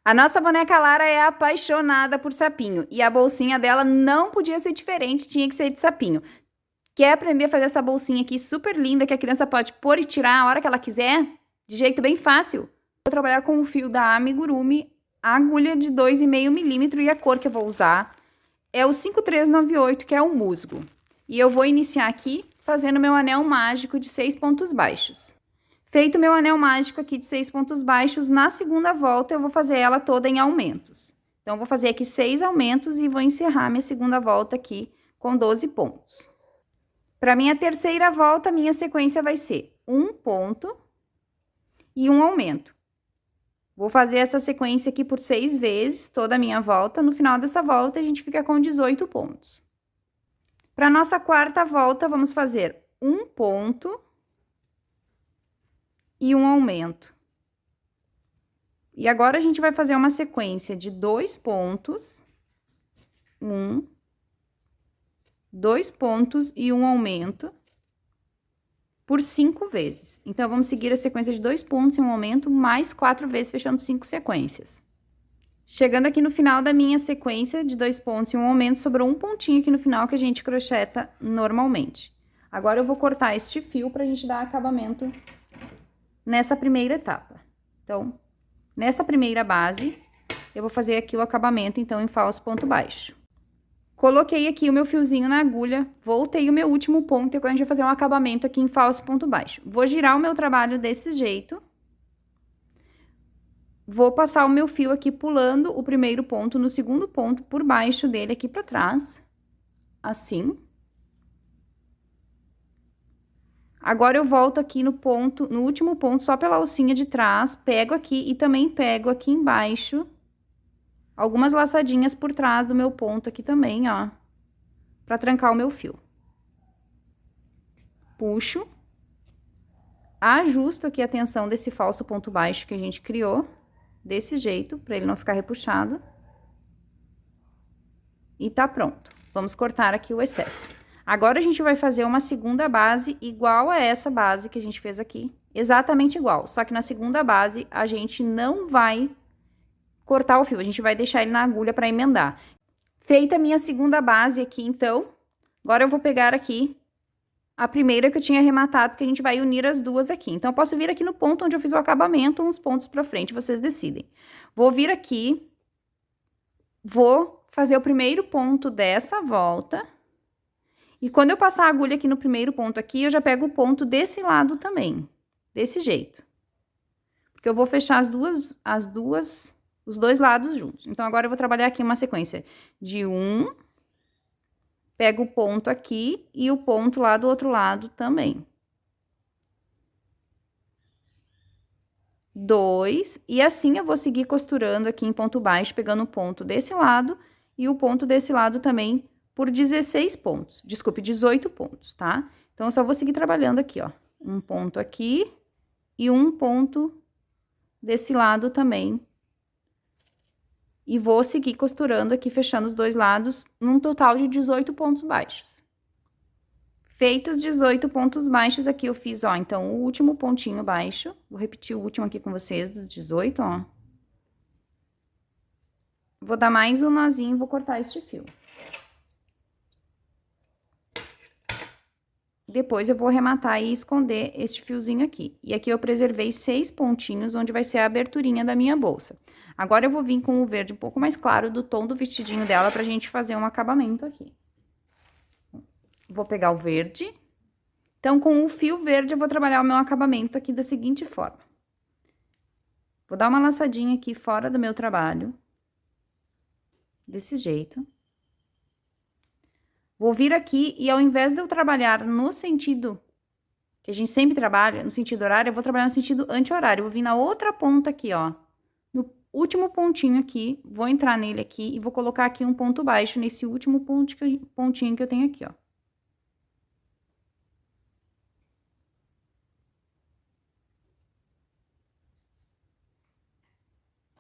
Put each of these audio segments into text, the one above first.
A nossa boneca Lara é apaixonada por sapinho e a bolsinha dela não podia ser diferente, tinha que ser de sapinho. Quer aprender a fazer essa bolsinha aqui super linda que a criança pode pôr e tirar a hora que ela quiser? De jeito bem fácil. Vou trabalhar com o fio da Amigurumi, a agulha de 2,5 milímetros e a cor que eu vou usar é o 5398, que é o musgo. E eu vou iniciar aqui fazendo meu anel mágico de 6 pontos baixos. Feito meu anel mágico aqui de 6 pontos baixos, na segunda volta eu vou fazer ela toda em aumentos. Então, eu vou fazer aqui 6 aumentos e vou encerrar minha segunda volta aqui com 12 pontos. Para minha terceira volta, minha sequência vai ser um ponto e um aumento. Vou fazer essa sequência aqui por 6 vezes, toda a minha volta. No final dessa volta, a gente fica com 18 pontos. Para nossa quarta volta, vamos fazer um ponto e um aumento. E agora, a gente vai fazer uma sequência de 2 pontos, 2 pontos e um aumento por 5 vezes. Então, vamos seguir a sequência de 2 pontos e um aumento, mais 4 vezes, fechando 5 sequências. Chegando aqui no final da minha sequência de 2 pontos e um aumento, sobrou um pontinho aqui no final que a gente crocheta normalmente. Agora, eu vou cortar este fio pra gente dar acabamento nessa primeira etapa. Então, nessa primeira base, eu vou fazer aqui o acabamento, então, em falso ponto baixo. Coloquei aqui o meu fiozinho na agulha, voltei o meu último ponto e agora a gente vai fazer um acabamento aqui em falso ponto baixo. Vou girar o meu trabalho desse jeito. Vou passar o meu fio aqui pulando o primeiro ponto no segundo ponto, por baixo dele aqui pra trás. Assim. Agora, eu volto aqui no ponto, no último ponto, só pela alcinha de trás, pego aqui e também pego aqui embaixo algumas laçadinhas por trás do meu ponto aqui também, ó, pra trancar o meu fio. Puxo, ajusto aqui a tensão desse falso ponto baixo que a gente criou, desse jeito, pra ele não ficar repuxado. E tá pronto. Vamos cortar aqui o excesso. Agora, a gente vai fazer uma segunda base igual a essa base que a gente fez aqui, exatamente igual, só que na segunda base a gente não vai cortar o fio, a gente vai deixar ele na agulha para emendar. Feita a minha segunda base aqui, então, agora eu vou pegar aqui a primeira que eu tinha arrematado, porque a gente vai unir as duas aqui. Então, eu posso vir aqui no ponto onde eu fiz o acabamento, uns pontos para frente, vocês decidem. Vou vir aqui, vou fazer o primeiro ponto dessa volta, e quando eu passar a agulha aqui no primeiro ponto aqui, eu já pego o ponto desse lado também, desse jeito. Porque eu vou fechar os dois lados juntos. Então, agora eu vou trabalhar aqui uma sequência de pego o ponto aqui e o ponto lá do outro lado também. 2, e assim eu vou seguir costurando aqui em ponto baixo, pegando o ponto desse lado e o ponto desse lado também por 16 pontos. Desculpe, 18 pontos, tá? Então, eu só vou seguir trabalhando aqui, ó. Um ponto aqui e um ponto desse lado também. E vou seguir costurando aqui, fechando os dois lados, num total de 18 pontos baixos. Feitos 18 pontos baixos aqui, eu fiz, ó, então, o último pontinho baixo. Vou repetir o último aqui com vocês, dos 18, ó. Vou dar mais um nozinho e vou cortar este fio. Depois, eu vou arrematar e esconder este fiozinho aqui. E aqui eu preservei 6 pontinhos, onde vai ser a aberturinha da minha bolsa. Agora, eu vou vir com o verde um pouco mais claro do tom do vestidinho dela pra gente fazer um acabamento aqui. Vou pegar o verde. Então, com o fio verde, eu vou trabalhar o meu acabamento aqui da seguinte forma. Vou dar uma laçadinha aqui fora do meu trabalho. Desse jeito. Vou vir aqui e, ao invés de eu trabalhar no sentido que a gente sempre trabalha, no sentido horário, eu vou trabalhar no sentido anti-horário. Eu vou vir na outra ponta aqui, ó. No último pontinho aqui, vou entrar nele aqui e vou colocar aqui um ponto baixo nesse último pontinho que eu tenho aqui, ó.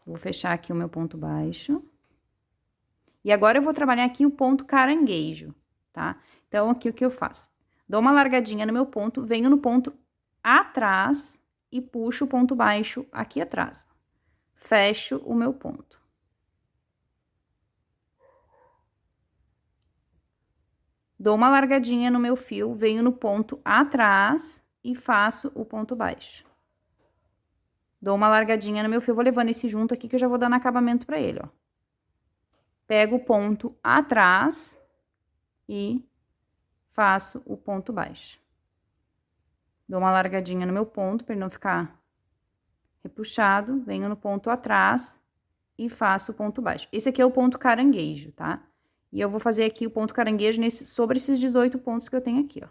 Vou fechar aqui o meu ponto baixo. E agora, eu vou trabalhar aqui o ponto caranguejo, tá? Então, aqui o que eu faço? Dou uma largadinha no meu ponto, venho no ponto atrás e puxo o ponto baixo aqui atrás. fecho o meu ponto. Dou uma largadinha no meu fio, venho no ponto atrás e faço o ponto baixo. Dou uma largadinha no meu fio, vou levando esse junto aqui que eu já vou dando acabamento pra ele, ó. Pego o ponto atrás e faço o ponto baixo. Dou uma largadinha no meu ponto pra ele não ficar repuxado, venho no ponto atrás e faço o ponto baixo. Esse aqui é o ponto caranguejo, tá? E eu vou fazer aqui o ponto caranguejo sobre esses 18 pontos que eu tenho aqui, ó.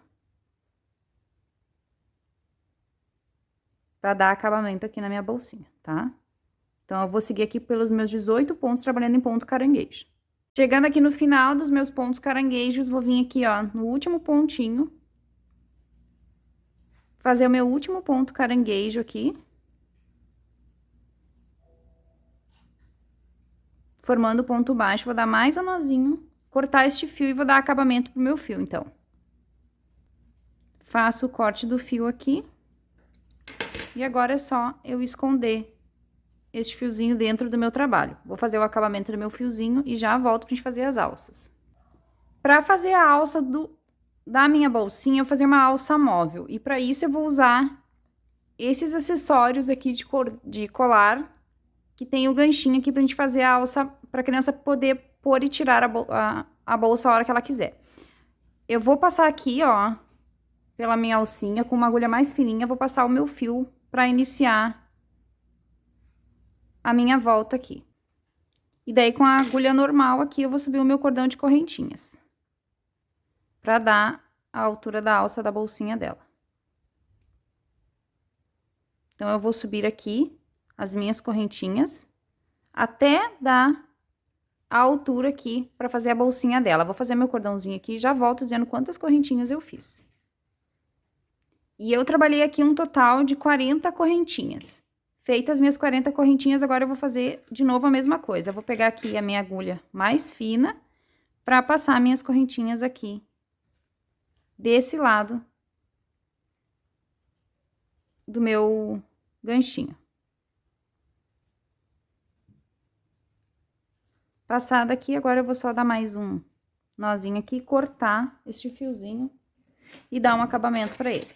Pra dar acabamento aqui na minha bolsinha, tá? Então, eu vou seguir aqui pelos meus 18 pontos, trabalhando em ponto caranguejo. Chegando aqui no final dos meus pontos caranguejos, vou vir aqui, ó, no último pontinho. Fazer o meu último ponto caranguejo aqui. Formando o ponto baixo, vou dar mais um nozinho, cortar este fio e vou dar acabamento pro meu fio, então. Faço o corte do fio aqui. E agora é só eu esconder este fiozinho dentro do meu trabalho. Vou fazer o acabamento do meu fiozinho e já volto pra gente fazer as alças. Pra fazer a alça da minha bolsinha, eu vou fazer uma alça móvel. E pra isso eu vou usar esses acessórios aqui de colar, que tem o ganchinho aqui pra gente fazer a alça, pra criança poder pôr e tirar a bolsa a hora que ela quiser. Eu vou passar aqui, ó, pela minha alcinha, com uma agulha mais fininha, vou passar o meu fio pra iniciar a minha volta aqui. E daí, com a agulha normal aqui, eu vou subir o meu cordão de correntinhas. Pra dar a altura da alça da bolsinha dela. Então, eu vou subir aqui as minhas correntinhas até dar a altura aqui pra fazer a bolsinha dela. Vou fazer meu cordãozinho aqui e já volto dizendo quantas correntinhas eu fiz. E eu trabalhei aqui um total de 40 correntinhas. Feitas as minhas 40 correntinhas, agora eu vou fazer de novo a mesma coisa. Eu vou pegar aqui a minha agulha mais fina pra passar minhas correntinhas aqui desse lado do meu ganchinho. Passada aqui, agora eu vou só dar mais um nozinho aqui, cortar este fiozinho e dar um acabamento pra ele.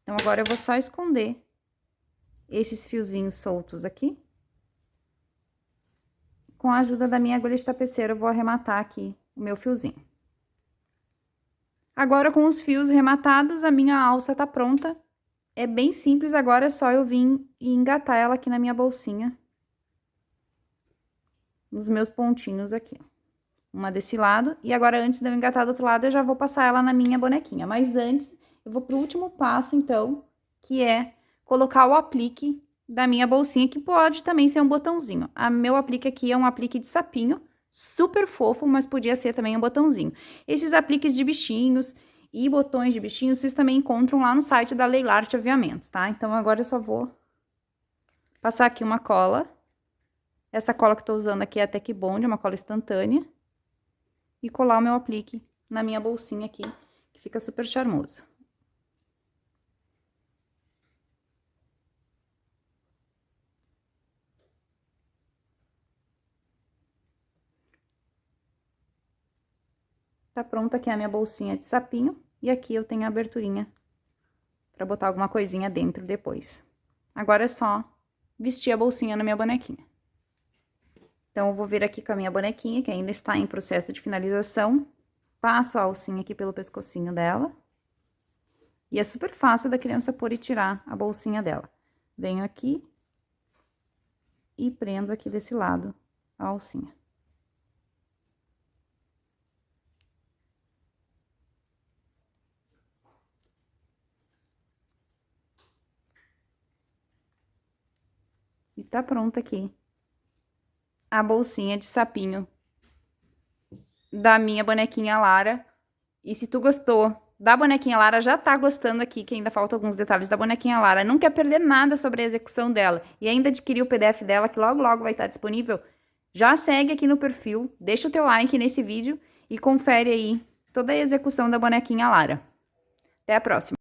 Então, agora eu vou só esconder esses fiozinhos soltos aqui. Com a ajuda da minha agulha de tapeceira, eu vou arrematar aqui o meu fiozinho. Agora, com os fios rematados, a minha alça tá pronta. É bem simples, agora é só eu vir e engatar ela aqui na minha bolsinha. Nos meus pontinhos aqui. Uma desse lado. E agora, antes de eu engatar do outro lado, eu já vou passar ela na minha bonequinha. Mas antes, eu vou pro último passo, então, que é colocar o aplique da minha bolsinha, que pode também ser um botãozinho. Meu aplique aqui é um aplique de sapinho, super fofo, mas podia ser também um botãozinho. Esses apliques de bichinhos e botões de bichinhos, vocês também encontram lá no site da Leilarte Aviamentos, tá? Então, agora eu só vou passar aqui uma cola. Essa cola que eu tô usando aqui é a Tec Bond, uma cola instantânea. E colar o meu aplique na minha bolsinha aqui, que fica super charmoso. Tá pronta aqui a minha bolsinha de sapinho. E aqui eu tenho a aberturinha pra botar alguma coisinha dentro depois. Agora é só vestir a bolsinha na minha bonequinha. Então, eu vou vir aqui com a minha bonequinha, que ainda está em processo de finalização. Passo a alcinha aqui pelo pescocinho dela. E é super fácil da criança pôr e tirar a bolsinha dela. Venho aqui e prendo aqui desse lado a alcinha. E tá pronta aqui a bolsinha de sapinho da minha bonequinha Lara. E se tu gostou da bonequinha Lara, já tá gostando aqui, que ainda faltam alguns detalhes da bonequinha Lara, não quer perder nada sobre a execução dela e ainda adquirir o PDF dela, que logo logo vai estar disponível, já segue aqui no perfil, deixa o teu like nesse vídeo e confere aí toda a execução da bonequinha Lara. Até a próxima!